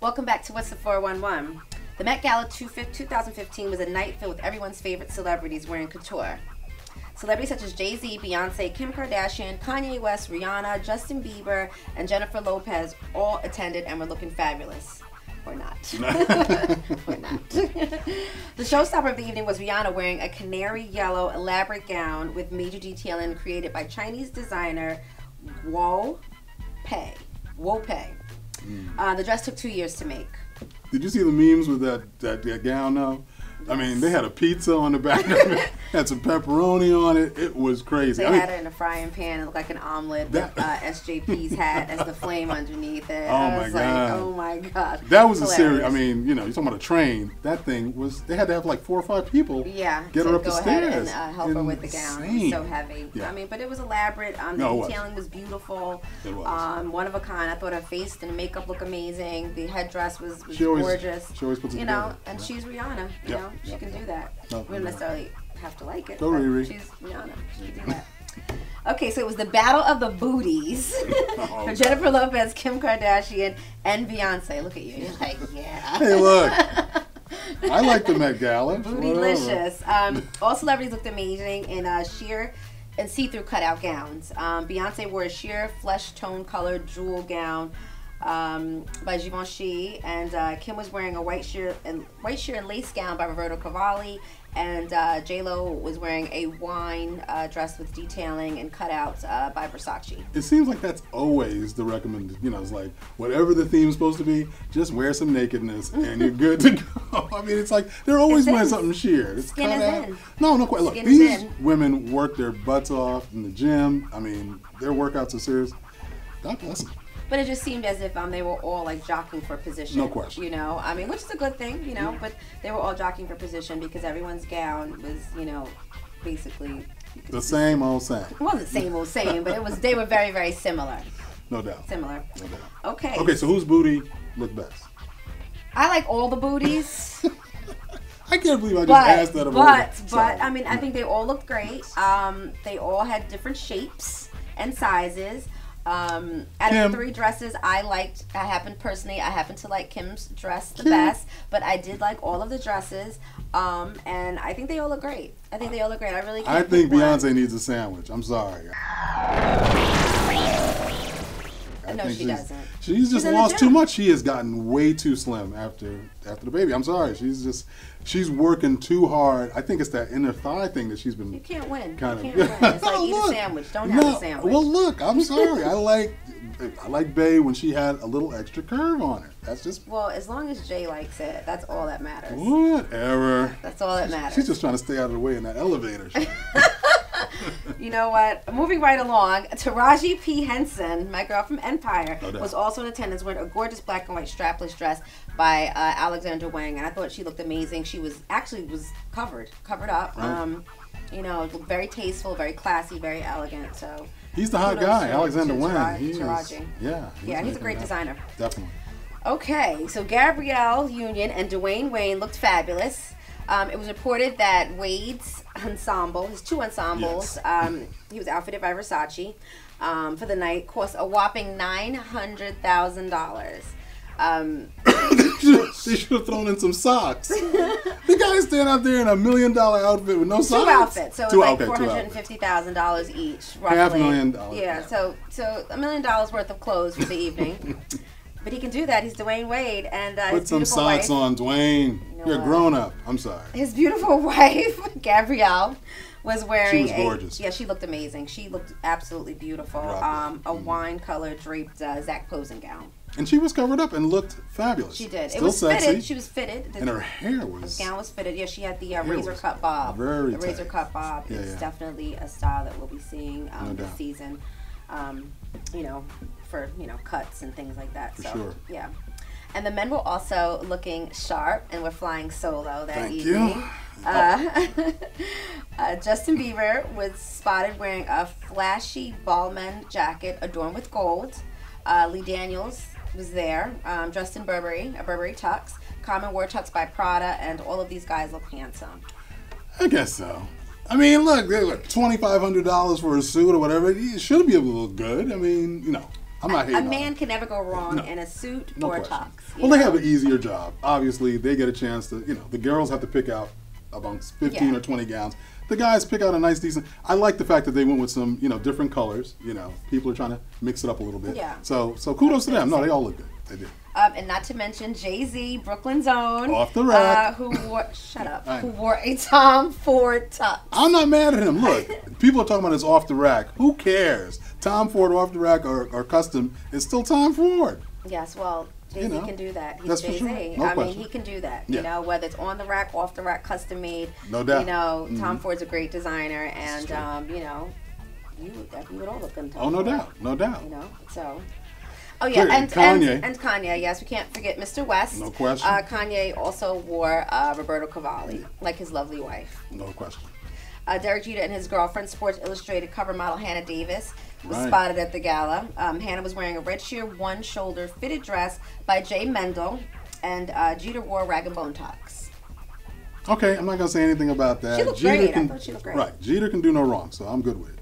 Welcome back to What's the 411. The Met Gala 2015 was a night filled with everyone's favorite celebrities wearing couture. Celebrities such as Jay-Z, Beyonce, Kim Kardashian, Kanye West, Rihanna, Justin Bieber, and Jennifer Lopez all attended and were looking fabulous. Or not. Or not. The showstopper of the evening was Rihanna wearing a canary yellow elaborate gown with major detailing created by Chinese designer Wu Pei. The dress took 2 years to make. Did you see the memes with that gown though? Yes. I mean, they had a pizza on the back of it, had some pepperoni on it. It was crazy. They had it in a frying pan. It looked like an omelet with SJP's hat as the flame underneath it. Oh my God. Like, oh my God. That was a serious, I mean, you know, you're talking about a train. That thing was, they had to have like 4 or 5 people get her up the stairs. And help her with the gown. It was so heavy. Yeah. I mean, but it was elaborate. The detailing was beautiful. It was. One of a kind. I thought her face and makeup looked amazing. The headdress was gorgeous. She always puts it together. And she's Rihanna. You know, she can do that. No, we don't necessarily have to like it. Go Riri. She's Rihanna. She can do that. Okay, so it was the battle of the booties for Jennifer Lopez, Kim Kardashian, and Beyonce. Look at you. You're like, yeah. Hey, look. I like the Met Gala. Bootylicious. All celebrities looked amazing in sheer and see-through cutout gowns. Beyonce wore a sheer flesh tone colored jewel gown by Givenchy, and Kim was wearing a white sheer and lace gown by Roberto Cavalli, and J-Lo was wearing a wine dress with detailing and cutouts by Versace. It seems like that's always the recommended, you know, it's like whatever the theme's supposed to be, just wear some nakedness and you're good to go. I mean, it's like they're always wearing something sheer. It's Skin is in. No, quite. Look, these women work their butts off in the gym. I mean, their workouts are serious. God bless them. But it just seemed as if they were all like jockeying for position. No question. You know, I mean, which is a good thing, you know, but they were all jockeying for position because everyone's gown was, you know, basically the same old same. It wasn't same old same, but they were very, very similar. No doubt. Similar. No doubt. Okay. Okay, so whose booty looked best? I like all the booties. I can't believe I just asked that about But I mean, I think they all looked great. They all had different shapes and sizes. Out of the 3 dresses, I happen to like Kim's dress the best, but I did like all of the dresses, and I think they all look great. I really can't. I think Beyonce needs a sandwich. I'm sorry. No, she doesn't. She's just lost too much. She has gotten way too slim after the baby. I'm sorry. She's working too hard. I think it's that inner thigh thing that she's been. You can't win. You can't win. It's like eat a sandwich. Don't have a sandwich. Well, look. I'm sorry. I like Bey when she had a little extra curve on her. That's just. Well, as long as Jay likes it, that's all that matters. Whatever. That's all that matters. She's just trying to stay out of the way in that elevator. You know what? Moving right along, Taraji P. Henson, my girl from Empire, was also in attendance wearing a gorgeous black and white strapless dress by Alexander Wang, and I thought she looked amazing. She was covered up. Right. You know, very tasteful, very classy, very elegant. So he's the hot guy, Alexander Wang. Taraji. He's a great designer. Definitely. Okay, so Gabrielle Union and Dwayne Wayne looked fabulous. It was reported that Wade's ensemble, his 2 ensembles, he was outfitted by Versace for the night, cost a whopping $900,000. They should have thrown in some socks. The guy stand out there in $1 million outfit with no socks. 2 outfits, so it's like $450,000 each, roughly. $500,000. Yeah, so $1 million worth of clothes for the evening. But he can do that. He's Dwayne Wade, and put some socks on, Dwayne. You're a grown up. I'm sorry. His beautiful wife, Gabrielle, was wearing. She was gorgeous. Yeah, she looked amazing. She looked absolutely beautiful. A wine colored draped Zach Posen gown. And she was covered up and looked fabulous. She did. Still it was sexy. fitted. She was fitted. And her hair was. The gown was fitted. Yeah, she had the razor cut bob. Very the razor cut bob. Yeah, it's definitely a style that we'll be seeing this season. You know, for cuts and things like that. For sure. Yeah. And the men were also looking sharp and were flying solo that evening. Justin Bieber was spotted wearing a flashy Balmain jacket adorned with gold. Lee Daniels was there, dressed in a Burberry tux. Common wore tux by Prada, and all of these guys look handsome. I guess so. I mean, look, $2,500 for a suit or whatever. You should be able to look good. I mean, you know. I'm not hating A on man them. can never go wrong No. in a suit No or a question. tux. Well, they have an easier job. Obviously, they get a chance to, the girls have to pick out amongst 15 Yeah. or 20 gowns. The guys pick out a nice, decent. I like the fact that they went with some, different colors. People are trying to mix it up a little bit. Yeah. So kudos to them. No, they all look good. They do. And not to mention Jay-Z, Brooklyn's own. Off the rack. Who wore, shut up, I who know. wore a Tom Ford tux. I'm not mad at him. Look, people are talking about this off the rack. Who cares? Tom Ford off the rack or custom is still Tom Ford. Yes, well, Jay-Z can do that. He's That's for Jay-Z. sure. No I mean, question. he can do that. Yeah. Whether it's on the rack, off the rack, custom made. No doubt. Tom Ford's a great designer, and true. you would all look good in Tom Oh, no Ford. doubt. No doubt. So. Oh yeah, Clearly, and Kanye. And Kanye, yes, we can't forget Mr. West. No question. Kanye also wore Roberto Cavalli, like his lovely wife. No question. Derek Jeter and his girlfriend, Sports Illustrated cover model Hannah Davis, was Right. spotted at the gala. Hannah was wearing a red sheer one-shoulder fitted dress by Jay Mendel, and Jeter wore a rag and bone tux. Okay, I'm not gonna say anything about that. She looked great. I thought she looked great. Right, Jeter can do no wrong, so I'm good with it.